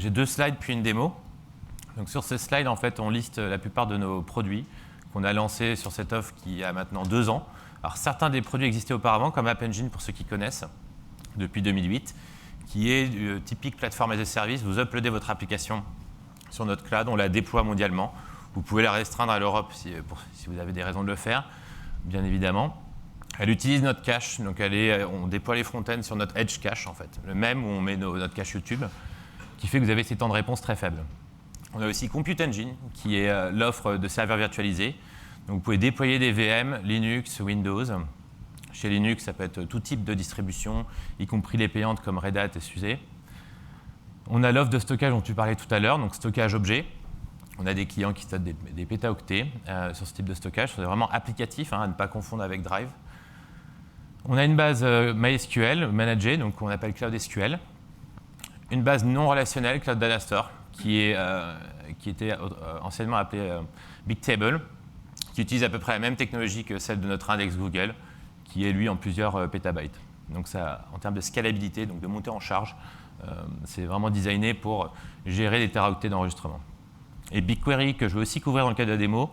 j'ai 2 slides puis une démo. Donc sur ces slides, en fait, on liste la plupart de nos produits qu'on a lancés sur cette offre qui a maintenant 2 ans. Alors certains des produits existaient auparavant, comme App Engine, pour ceux qui connaissent, depuis 2008, qui est typique plateforme as a service. Vous uploadez votre application sur notre cloud, on la déploie mondialement. Vous pouvez la restreindre à l'Europe si vous avez des raisons de le faire, bien évidemment. Elle utilise notre cache, donc on déploie les front-ends sur notre Edge cache, en fait, le même où on met notre cache YouTube, qui fait que vous avez ces temps de réponse très faibles. On a aussi Compute Engine, qui est l'offre de serveurs virtualisés. Donc vous pouvez déployer des VM, Linux, Windows. Chez Linux, ça peut être tout type de distribution, y compris les payantes comme Red Hat et SUSE. On a l'offre de stockage dont tu parlais tout à l'heure, donc stockage objet. On a des clients qui stockent des pétaoctets sur ce type de stockage. C'est vraiment applicatif, à ne pas confondre avec Drive. On a une base MySQL managée, donc on appelle Cloud SQL. Une base non relationnelle, Cloud Data Store, qui était anciennement appelée Bigtable, qui utilise à peu près la même technologie que celle de notre index Google, qui est lui en plusieurs pétabytes. Donc ça, en termes de scalabilité, donc de montée en charge, c'est vraiment designé pour gérer les teraoctets d'enregistrement. Et BigQuery, que je vais aussi couvrir dans le cadre de la démo,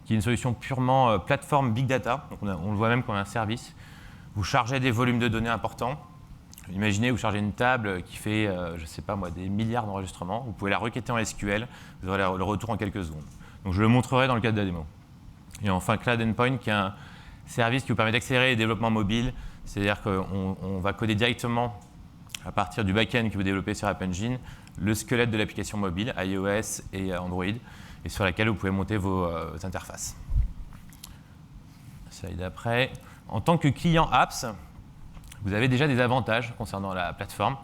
qui est une solution purement plateforme Big Data, donc on le voit même comme un service. Vous chargez des volumes de données importants. Imaginez, vous chargez une table qui fait, je ne sais pas moi, des milliards d'enregistrements. Vous pouvez la requêter en SQL, vous aurez le retour en quelques secondes. Donc je le montrerai dans le cadre de la démo. Et enfin, Cloud Endpoint, qui est un service qui vous permet d'accélérer les développements mobiles. C'est-à-dire qu'on va coder directement, à partir du back-end que vous développez sur App Engine, le squelette de l'application mobile, iOS et Android, et sur laquelle vous pouvez monter vos interfaces. Slide d'après. En tant que client apps, vous avez déjà des avantages concernant la plateforme.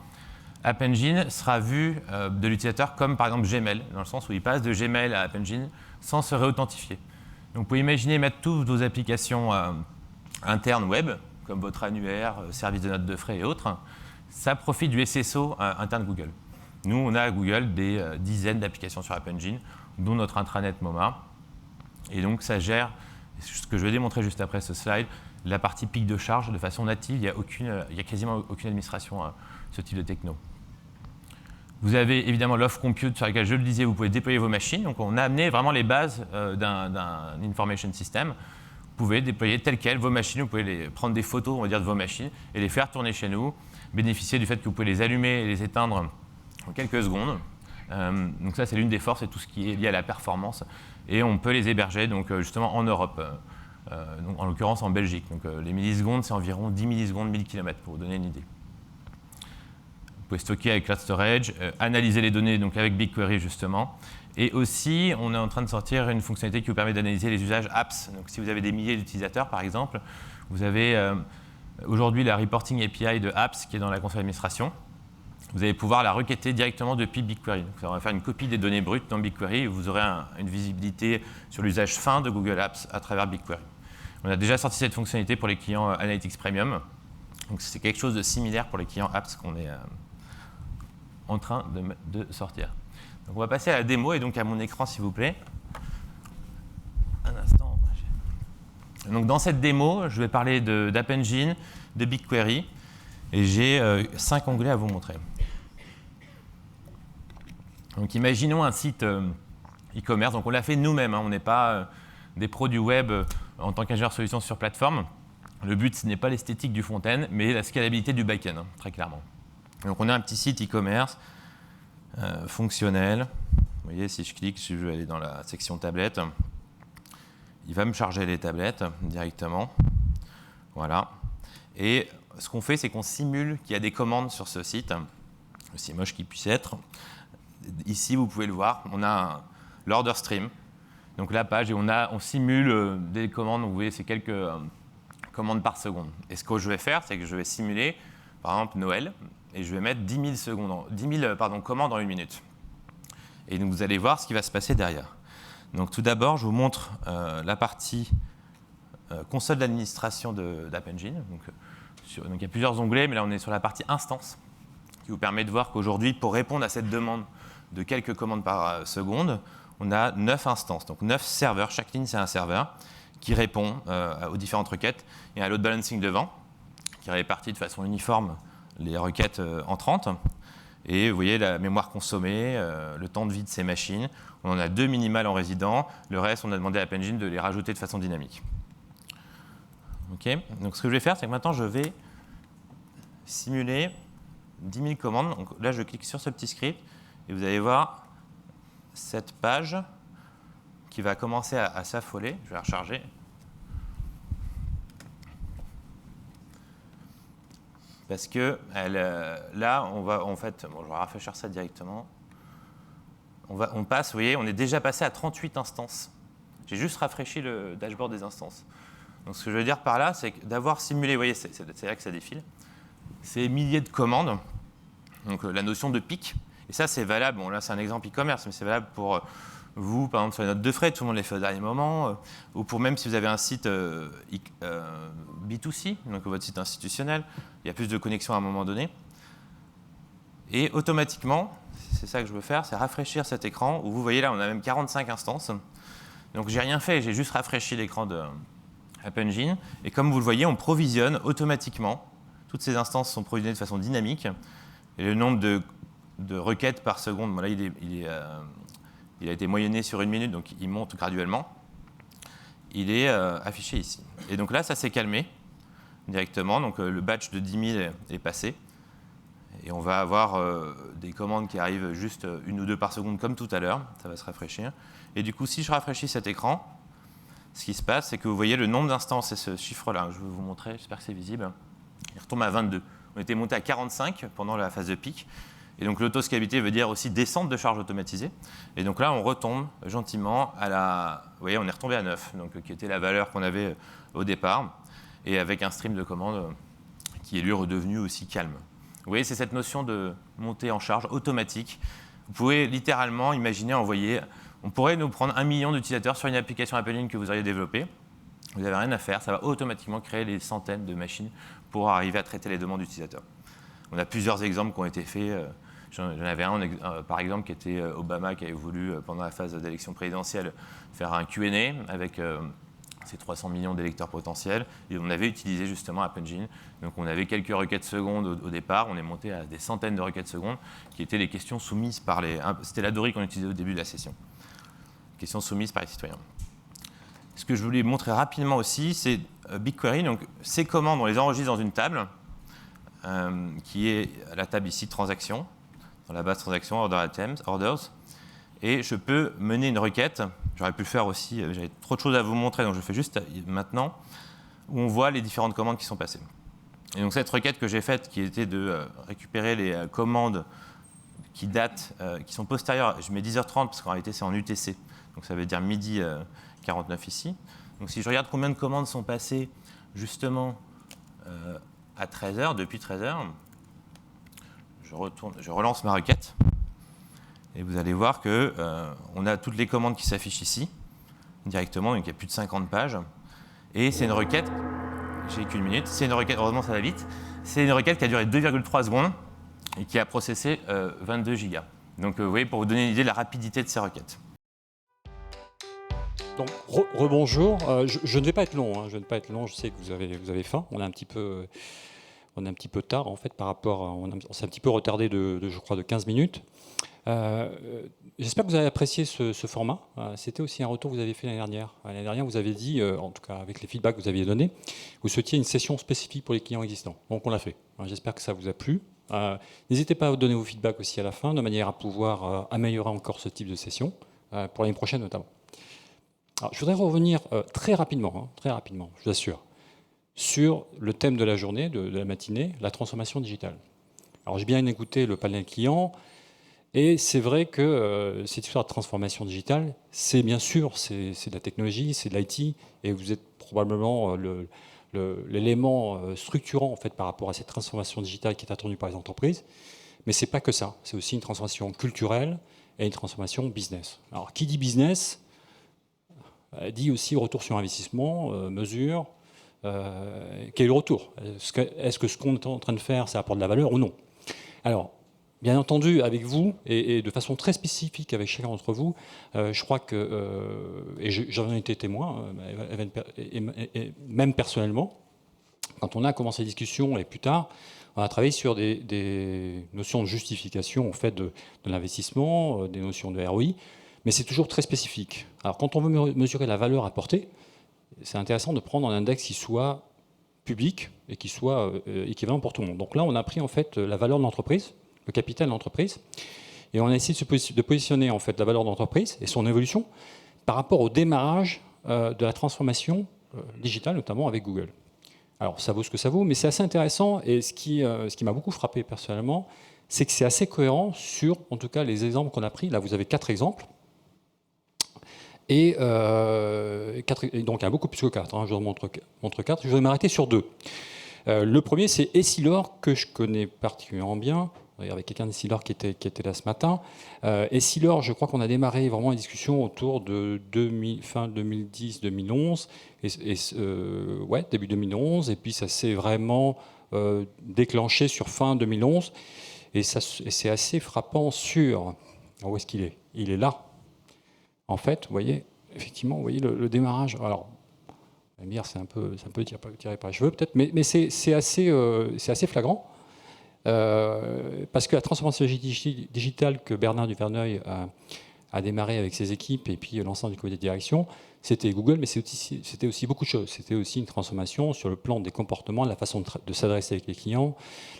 App Engine sera vu de l'utilisateur comme par exemple Gmail, dans le sens où il passe de Gmail à App Engine sans se réauthentifier. Donc vous pouvez imaginer mettre toutes vos applications internes web, comme votre annuaire, service de notes de frais et autres. Ça profite du SSO interne Google. Nous, on a à Google des dizaines d'applications sur App Engine, dont notre intranet MoMA. Et donc ça gère, ce que je vais démontrer juste après ce slide, la partie pic de charge de façon native. Il y a quasiment aucune administration à ce type de techno. Vous avez évidemment l'offre compute sur laquelle, je le disais, vous pouvez déployer vos machines. Donc on a amené vraiment les bases d'un information system. Vous pouvez déployer telles quelles vos machines. Vous pouvez prendre des photos, on va dire, de vos machines et les faire tourner chez nous. Bénéficier du fait que vous pouvez les allumer et les éteindre en quelques secondes. Donc ça, c'est l'une des forces et tout ce qui est lié à la performance. Et on peut les héberger donc, justement en Europe. Donc, en l'occurrence en Belgique. Donc, les millisecondes, c'est environ 10 millisecondes, 1000 km, pour vous donner une idée. Vous pouvez stocker avec Cloud Storage, analyser les données donc avec BigQuery justement. Et aussi, on est en train de sortir une fonctionnalité qui vous permet d'analyser les usages apps. Donc, si vous avez des milliers d'utilisateurs, par exemple, vous avez aujourd'hui la Reporting API de apps qui est dans la console d'administration. Vous allez pouvoir la requêter directement depuis BigQuery. Donc, ça va faire une copie des données brutes dans BigQuery et vous aurez une visibilité sur l'usage fin de Google Apps à travers BigQuery. On a déjà sorti cette fonctionnalité pour les clients Analytics Premium. Donc c'est quelque chose de similaire pour les clients apps qu'on est en train de sortir. Donc on va passer à la démo et donc à mon écran s'il vous plaît. Un instant. Donc dans cette démo, je vais parler d'App Engine, de BigQuery et j'ai 5 onglets à vous montrer. Donc imaginons un site e-commerce. Donc on l'a fait nous-mêmes, on n'est pas des pros du web en tant qu'ingénieur solution sur plateforme. Le but, ce n'est pas l'esthétique du front-end, mais la scalabilité du back-end, très clairement. Donc on a un petit site e-commerce fonctionnel. Vous voyez, si je clique, si je veux aller dans la section tablette, il va me charger les tablettes directement. Voilà. Et ce qu'on fait, c'est qu'on simule qu'il y a des commandes sur ce site, aussi moche qu'il puisse être. Ici, vous pouvez le voir, on a l'order stream. Donc la page, et on simule des commandes, vous voyez, c'est quelques commandes par seconde. Et ce que je vais faire, c'est que je vais simuler, par exemple, Noël, et je vais mettre 10 000 commandes en 1 minute. Et donc vous allez voir ce qui va se passer derrière. Donc tout d'abord, je vous montre la partie console d'administration d'App Engine. Donc il y a plusieurs onglets, mais là on est sur la partie instance, qui vous permet de voir qu'aujourd'hui, pour répondre à cette demande de quelques commandes par seconde, on a 9 instances, donc 9 serveurs. Chaque ligne, c'est un serveur qui répond aux différentes requêtes. Il y a un load balancing devant, qui répartit de façon uniforme les requêtes entrantes. Et vous voyez la mémoire consommée, le temps de vie de ces machines. On en a 2 minimales en résident. Le reste, on a demandé à App Engine de les rajouter de façon dynamique. Okay. Donc ce que je vais faire, c'est que maintenant, je vais simuler 10 000 commandes. Donc là, je clique sur ce petit script et vous allez voir cette page qui va commencer à s'affoler. Je vais la recharger. Parce que là, on va en fait, bon, je vais rafraîchir ça directement. On passe, vous voyez, on est déjà passé à 38 instances. J'ai juste rafraîchi le dashboard des instances. Donc ce que je veux dire par là, c'est d'avoir simulé, vous voyez, c'est là que ça défile, ces milliers de commandes, donc la notion de pic. Et ça, c'est valable, bon là c'est un exemple e-commerce, mais c'est valable pour vous, par exemple sur les notes de frais, tout le monde les fait au dernier moment, ou pour même si vous avez un site B2C, donc votre site institutionnel, il y a plus de connexions à un moment donné. Et automatiquement, c'est ça que je veux faire, c'est rafraîchir cet écran, où vous voyez là, on a même 45 instances. Donc j'ai rien fait, j'ai juste rafraîchi l'écran de App Engine. Et comme vous le voyez, on provisionne automatiquement. Toutes ces instances sont provisionnées de façon dynamique. Et le nombre de requêtes par seconde, bon là, il a été moyenné sur 1 minute, donc il monte graduellement. Il est affiché ici. Et donc là, ça s'est calmé directement. Donc le batch de 10 000 est passé. Et on va avoir des commandes qui arrivent juste 1 ou 2 par seconde, comme tout à l'heure. Ça va se rafraîchir. Et du coup, si je rafraîchis cet écran, ce qui se passe, c'est que vous voyez le nombre d'instances, et ce chiffre-là, je vais vous montrer, j'espère que c'est visible, il retombe à 22. On était monté à 45 pendant la phase de pic. Et donc l'autoscalabilité veut dire aussi descente de charge automatisée. Et donc là, on retombe gentiment à la... Vous voyez, on est retombé à 9, donc, qui était la valeur qu'on avait au départ, et avec un stream de commandes qui est lui redevenu aussi calme. Vous voyez, c'est cette notion de montée en charge automatique. Vous pouvez littéralement imaginer envoyer... On pourrait nous prendre 1 million d'utilisateurs sur une application App Engine que vous auriez développée. Vous n'avez rien à faire, ça va automatiquement créer des centaines de machines pour arriver à traiter les demandes d'utilisateurs. On a plusieurs exemples qui ont été faits. J'en avais un, par exemple, qui était Obama, qui avait voulu, pendant la phase d'élection présidentielle, faire un Q&A avec ces 300 millions d'électeurs potentiels. Et on avait utilisé justement App Engine. Donc on avait quelques requêtes secondes au départ. On est monté à des centaines de requêtes secondes qui étaient les questions soumises par les... C'était la Dory qu'on utilisait au début de la session. Questions soumises par les citoyens. Ce que je voulais montrer rapidement aussi, c'est BigQuery. Donc ces commandes, on les enregistre dans une table qui est la table ici, transactions, dans la base transactions, order items, orders. Et je peux mener une requête. J'aurais pu le faire aussi, j'avais trop de choses à vous montrer, donc je le fais juste maintenant, où on voit les différentes commandes qui sont passées. Et donc cette requête que j'ai faite, qui était de récupérer les commandes qui datent, qui sont postérieures, je mets 10h30 parce qu'en réalité c'est en UTC, donc ça veut dire midi 49 ici. Donc si je regarde combien de commandes sont passées justement à 13h, depuis 13h, je relance ma requête. Et vous allez voir qu'on a toutes les commandes qui s'affichent ici, directement, donc il y a plus de 50 pages. Et c'est une requête, j'ai qu'une minute, c'est une requête, heureusement ça va vite, c'est une requête qui a duré 2,3 secondes et qui a processé 22 gigas. Donc vous voyez, pour vous donner une idée de la rapidité de ces requêtes. Donc, rebonjour, je ne vais pas être long, je ne vais pas être long, je sais que vous avez faim, on est un petit peu tard en fait par rapport, on s'est un petit peu retardé je crois de 15 minutes. J'espère que vous avez apprécié ce format. C'était aussi un retour que vous avez fait l'année dernière. L'année dernière, vous avez dit, en tout cas avec les feedbacks que vous aviez donnés, vous souhaitiez une session spécifique pour les clients existants. Donc on l'a fait. J'espère que ça vous a plu. N'hésitez pas à donner vos feedbacks aussi à la fin, de manière à pouvoir améliorer encore ce type de session, pour l'année prochaine notamment. Alors, je voudrais revenir très rapidement, je vous assure, sur le thème de la journée, de la matinée, la transformation digitale. Alors j'ai bien écouté le panel client. Et c'est vrai que cette histoire de transformation digitale, c'est bien sûr, c'est de la technologie, c'est de l'IT, et vous êtes probablement l'élément structurant en fait, par rapport à cette transformation digitale qui est attendue par les entreprises. Mais ce n'est pas que ça, c'est aussi une transformation culturelle et une transformation business. Alors qui dit business dit aussi retour sur investissement, mesure, quel est le retour ? Est-ce que ce qu'on est en train de faire, ça apporte de la valeur ou non ? Alors, bien entendu, avec vous, et de façon très spécifique avec chacun d'entre vous, je crois que, et j'en ai été témoin, et même personnellement, quand on a commencé la discussion, et plus tard, On a travaillé sur des notions de justification en fait, de l'investissement, des notions de ROI, mais c'est toujours très spécifique. Alors quand on veut mesurer la valeur apportée, c'est intéressant de prendre un index qui soit public et qui soit équivalent pour tout le monde. Donc là, on a pris en fait la valeur de l'entreprise, le capital de l'entreprise, et on a essayé de positionner en fait la valeur de l'entreprise et son évolution par rapport au démarrage de la transformation digitale, notamment avec Google. Alors ça vaut ce que ça vaut, mais c'est assez intéressant, et ce qui m'a beaucoup frappé personnellement, c'est que c'est assez cohérent sur, en tout cas, les exemples qu'on a pris. Là, vous avez 4 exemples. Et donc il y a beaucoup plus que 4, hein, je vous montre 4. Je vais m'arrêter sur 2. Le premier, c'est Essilor, que je connais particulièrement bien, avec quelqu'un d'Essilor qui était là ce matin. Essilor, je crois qu'on a démarré vraiment une discussion autour de fin 2010-2011, ouais, début 2011, et puis ça s'est vraiment déclenché sur fin 2011, et c'est assez frappant sur... Où est-ce qu'il est ? Il est là. En fait, vous voyez, effectivement, vous voyez le démarrage. Alors, on va me dire, c'est un peu tiré par les cheveux, peut-être, mais c'est assez flagrant. Parce que la transformation digitale que Bernard Duverneuil a démarré avec ses équipes et puis l'ensemble du comité de direction, c'était Google, mais c'était aussi beaucoup de choses. C'était aussi une transformation sur le plan des comportements, la façon de s'adresser avec les clients,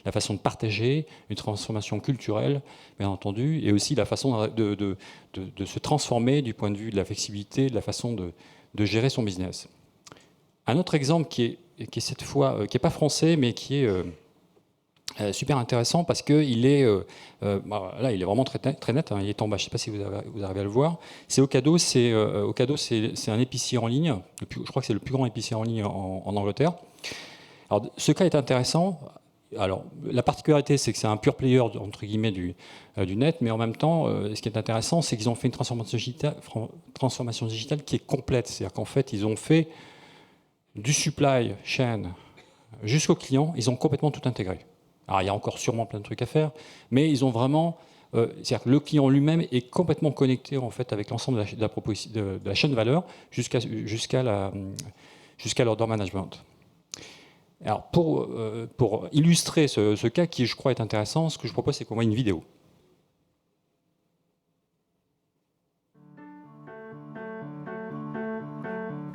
la façon de partager, une transformation culturelle, bien entendu, et aussi la façon de se transformer du point de vue de la flexibilité, de la façon de gérer son business. Un autre exemple qui est cette fois, qui n'est pas français, mais qui est super intéressant parce qu'il est, là, il est vraiment très net, hein, il est en bas, je ne sais pas si vous arrivez à le voir. C'est Ocado, c'est un épicier en ligne, je crois que c'est le plus grand épicier en ligne en Angleterre. Alors, ce cas est intéressant. Alors, la particularité, c'est que c'est un pure player, entre guillemets, du net, mais en même temps, ce qui est intéressant, c'est qu'ils ont fait une transformation digitale qui est complète. C'est-à-dire qu'en fait, ils ont fait du supply chain jusqu'au client, ils ont complètement tout intégré. Alors, il y a encore sûrement plein de trucs à faire, mais ils ont vraiment... c'est-à-dire que le client lui-même est complètement connecté en fait, avec l'ensemble de la chaîne de valeur jusqu'à l'order management. Alors, pour illustrer ce cas qui, je crois, est intéressant, ce que je propose, c'est qu'on voit une vidéo.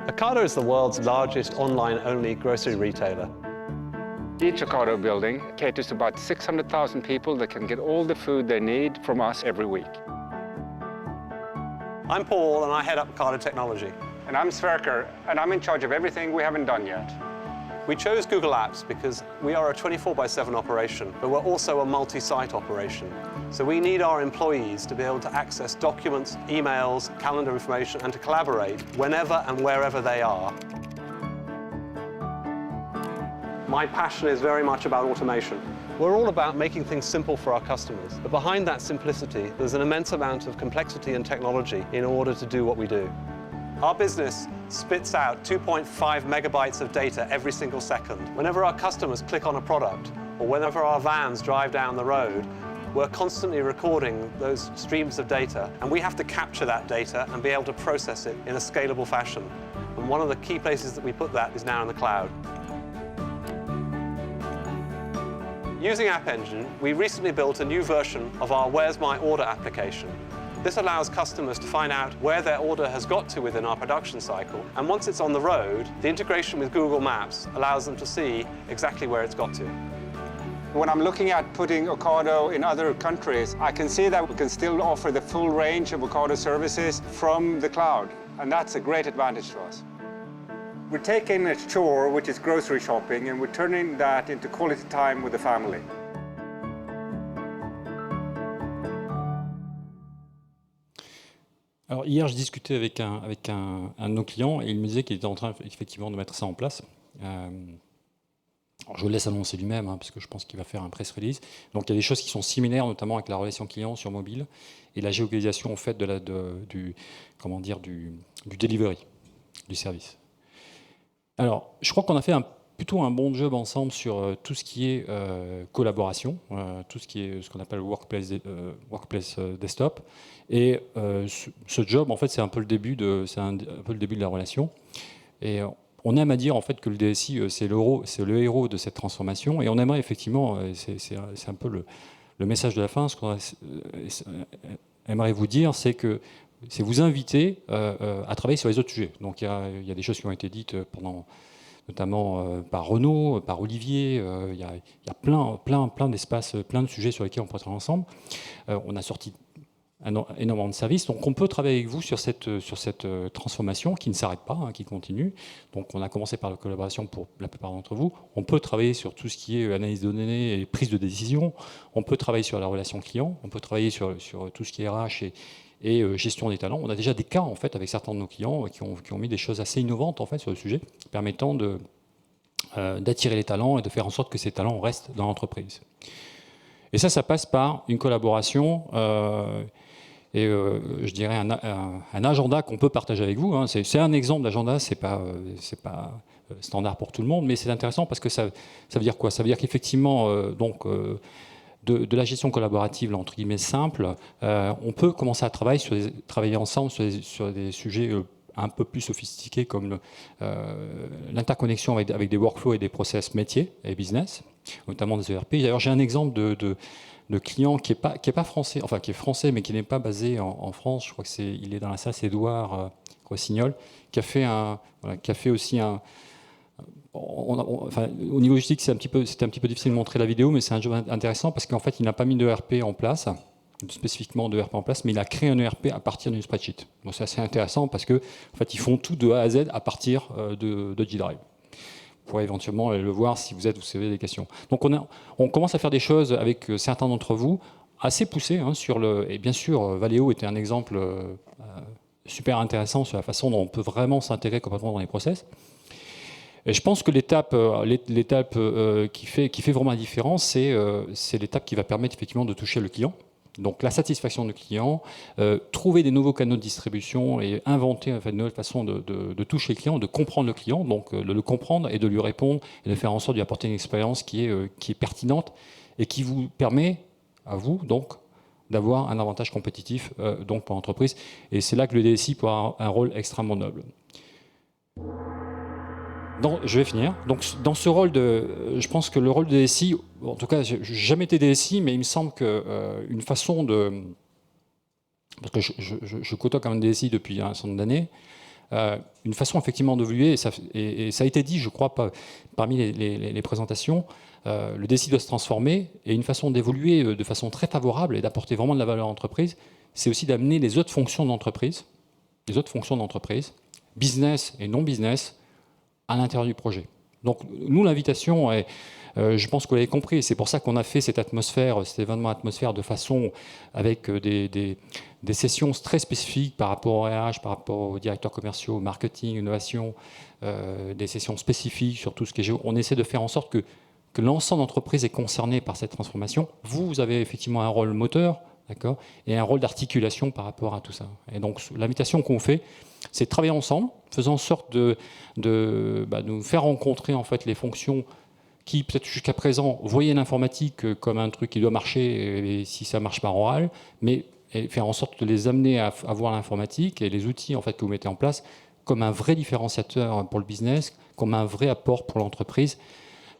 Ocado is the world's largest online-only grocery retailer. Each Ocado building caters to about 600,000 people that can get all the food they need from us every week. I'm Paul, and I head up Ocado Technology. And I'm Sverker, and I'm in charge of everything we haven't done yet. We chose Google Apps because we are a 24/7 operation, but we're also a multi-site operation. So we need our employees to be able to access documents, emails, calendar information, and to collaborate whenever and wherever they are. My passion is very much about automation. We're all about making things simple for our customers, but behind that simplicity, there's an immense amount of complexity and technology in order to do what we do. Our business spits out 2.5 megabytes of data every single second. Whenever our customers click on a product, or whenever our vans drive down the road, we're constantly recording those streams of data, and we have to capture that data and be able to process it in a scalable fashion. And one of the key places that we put that is now in the cloud. Using App Engine, we recently built a new version of our Where's My Order application. This allows customers to find out where their order has got to within our production cycle, and once it's on the road, the integration with Google Maps allows them to see exactly where it's got to. When I'm looking at putting Ocado in other countries, I can see that we can still offer the full range of Ocado services from the cloud, and that's a great advantage to us. We're taking a chore, which is grocery shopping, and we're turning that into quality time with the family. Alors hier, je discutais avec un de nos clients et il me disait qu'il était en train effectivement de mettre ça en place. Alors je le laisse annoncer lui-même, parce que je pense qu'il va faire un press release. Donc il y a des choses qui sont similaires, notamment avec la relation client sur mobile et la géolocalisation en fait du delivery, du service. Alors je crois qu'on a fait plutôt un bon job ensemble sur tout ce qui est collaboration, tout ce qui est ce qu'on appelle workplace desktop. Et ce job, en fait, c'est un peu le début de la relation. Et on aime à dire en fait que le DSI c'est le héros de cette transformation, et on aimerait effectivement, c'est un peu le message de la fin, ce qu'on aimerait vous dire, c'est vous inviter à travailler sur les autres sujets. Donc il y a des choses qui ont été dites notamment par Renaud, par Olivier, il y a plein d'espaces, plein de sujets sur lesquels on peut travailler ensemble. On a sorti énormément de services, donc on peut travailler avec vous sur cette transformation qui ne s'arrête pas, hein, qui continue. Donc on a commencé par la collaboration pour la plupart d'entre vous. On peut travailler sur tout ce qui est analyse de données et prise de décision. On peut travailler sur la relation client. On peut travailler sur tout ce qui est RH et gestion des talents. On a déjà des cas en fait avec certains de nos clients qui ont mis des choses assez innovantes en fait sur le sujet, permettant d'attirer les talents et de faire en sorte que ces talents restent dans l'entreprise. Et ça passe par une collaboration et je dirais un agenda qu'on peut partager avec vous. Hein. C'est un exemple d'agenda, c'est pas standard pour tout le monde, mais c'est intéressant parce que ça veut dire quoi? Ça veut dire qu'effectivement, de la gestion collaborative, là, entre guillemets, simple, on peut commencer à travailler ensemble sur des sujets un peu plus sophistiqués comme l'interconnexion avec des workflows et des process métiers et business, notamment des ERP. D'ailleurs, j'ai un exemple de client qui est pas français, enfin qui est français mais qui n'est pas basé en France. Je crois que il est dans la salle, c'est Édouard Rossignol, qui a fait aussi un. Enfin, au niveau logistique, c'était un petit peu difficile de montrer la vidéo, mais c'est un jeu intéressant parce qu'en fait, il n'a pas mis d'ERP en place, spécifiquement d'ERP en place, mais il a créé un ERP à partir d'une spreadsheet. Donc c'est assez intéressant parce que en fait, ils font tout de A à Z à partir de G-Drive. Vous pourrez éventuellement le voir si vous avez des questions. Donc on commence à faire des choses avec certains d'entre vous assez poussées hein, et bien sûr, Valeo était un exemple super intéressant sur la façon dont on peut vraiment s'intégrer complètement dans les process. Et je pense que l'étape qui fait vraiment la différence, c'est l'étape qui va permettre effectivement de toucher le client. Donc la satisfaction du client, trouver des nouveaux canaux de distribution et inventer en fait, de nouvelles façons de toucher le client, de comprendre le client, donc de le comprendre et de lui répondre et de faire en sorte de lui apporter une expérience qui est pertinente et qui vous permet à vous donc d'avoir un avantage compétitif donc pour l'entreprise. Et c'est là que le DSI peut avoir un rôle extrêmement noble. Je vais finir. Donc, dans ce rôle je pense que le rôle de DSI, en tout cas, je n'ai jamais été DSI, mais il me semble qu'une façon de. Parce que je côtoie quand même DSI depuis un certain nombre d'années, une façon effectivement d'évoluer, et ça a été dit, je crois, parmi les présentations, le DSI doit se transformer, et une façon d'évoluer de façon très favorable et d'apporter vraiment de la valeur à l'entreprise, c'est aussi d'amener les autres fonctions d'entreprise, business et non business, à l'intérieur du projet. Donc nous, l'invitation est, je pense que vous l'avez compris, c'est pour ça qu'on a fait cette événement atmosphère de façon avec des sessions très spécifiques par rapport au RH, par rapport aux directeurs commerciaux, marketing, innovation, des sessions spécifiques sur tout ce qui est on essaie de faire en sorte que l'ensemble d'entreprises est concerné par cette transformation. Vous avez effectivement un rôle moteur, d'accord, et un rôle d'articulation par rapport à tout ça. Et donc l'invitation qu'on fait, c'est de travailler ensemble, faisant en sorte de nous faire rencontrer en fait les fonctions qui, peut-être jusqu'à présent, voyaient l'informatique comme un truc qui doit marcher, et si ça marche par oral, mais faire en sorte de les amener à voir l'informatique et les outils en fait, que vous mettez en place comme un vrai différenciateur pour le business, comme un vrai apport pour l'entreprise,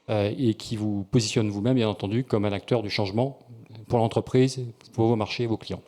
et qui vous positionne vous-même, bien entendu, comme un acteur du changement pour l'entreprise, pour vos marchés et vos clients.